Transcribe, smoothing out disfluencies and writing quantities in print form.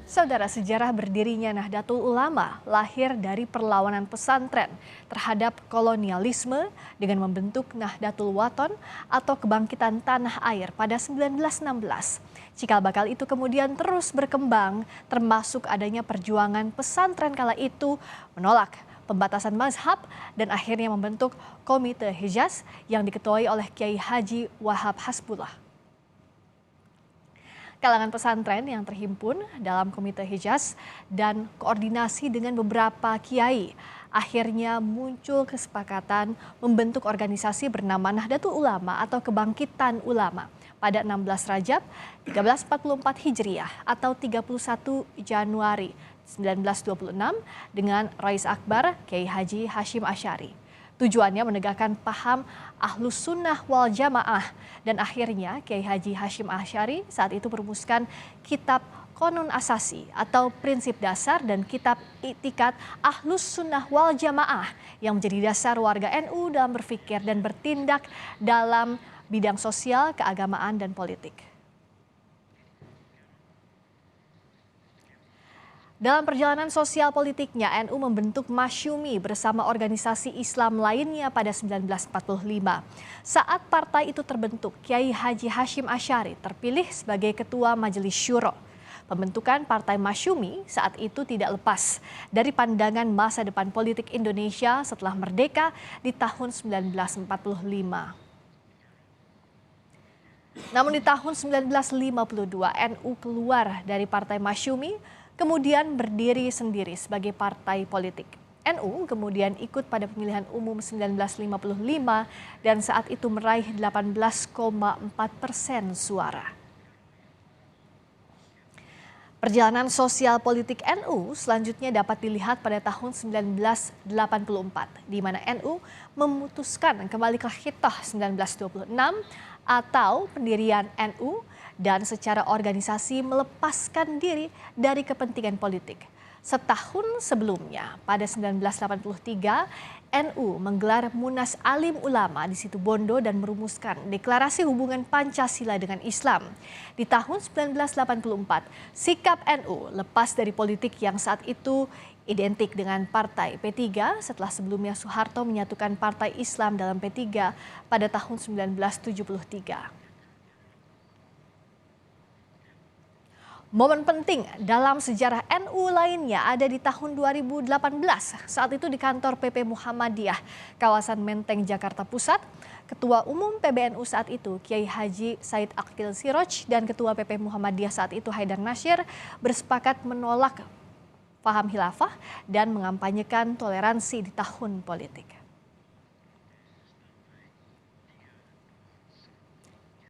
Saudara, sejarah berdirinya Nahdlatul Ulama lahir dari perlawanan pesantren terhadap kolonialisme dengan membentuk Nahdlatul Wathon atau kebangkitan tanah air pada 1916. Cikal bakal itu kemudian terus berkembang, termasuk adanya perjuangan pesantren kala itu menolak pembatasan mazhab dan akhirnya membentuk Komite Hijaz yang diketuai oleh Kiai Haji Wahab Hasbullah. Kalangan pesantren yang terhimpun dalam Komite Hijaz dan koordinasi dengan beberapa kiai akhirnya muncul kesepakatan membentuk organisasi bernama Nahdlatul Ulama atau Kebangkitan Ulama pada 16 Rajab 1344 Hijriah atau 31 Januari 1926 dengan Rais Akbar Kiai Haji Hashim Asy'ari. Tujuannya menegakkan paham Ahlus Sunnah wal Jamaah dan akhirnya Kiai Haji Hashim Asy'ari saat itu merumuskan Kitab Qonun Asasi atau Prinsip Dasar dan Kitab I'tiqad Ahlus Sunnah wal Jamaah yang menjadi dasar warga NU dalam berpikir dan bertindak dalam bidang sosial, keagamaan, dan politik. Dalam perjalanan sosial politiknya, NU membentuk Masyumi bersama organisasi Islam lainnya pada 1945. Saat partai itu terbentuk, Kiai Haji Hashim Asy'ari terpilih sebagai Ketua Majelis Syuro. Pembentukan Partai Masyumi saat itu tidak lepas dari pandangan masa depan politik Indonesia setelah merdeka di tahun 1945. Namun di tahun 1952, NU keluar dari Partai Masyumi, kemudian berdiri sendiri sebagai partai politik. NU kemudian ikut pada pemilihan umum 1955 dan saat itu meraih 18,4% suara. Perjalanan sosial politik NU selanjutnya dapat dilihat pada tahun 1984, di mana NU memutuskan kembali ke Khitah 1926 atau pendirian NU dan secara organisasi melepaskan diri dari kepentingan politik. Setahun sebelumnya, pada 1983, NU menggelar Munas Alim Ulama di Situbondo dan merumuskan deklarasi hubungan Pancasila dengan Islam. Di tahun 1984, sikap NU lepas dari politik yang saat itu identik dengan Partai P3 setelah sebelumnya Soeharto menyatukan Partai Islam dalam P3 pada tahun 1973. Momen penting dalam sejarah NU lainnya ada di tahun 2018. Saat itu di kantor PP Muhammadiyah, kawasan Menteng, Jakarta Pusat, Ketua Umum PBNU saat itu Kiai Haji Said Aqil Siroj dan Ketua PP Muhammadiyah saat itu Haidar Nasyir bersepakat menolak paham khilafah dan mengampanyekan toleransi di tahun politik.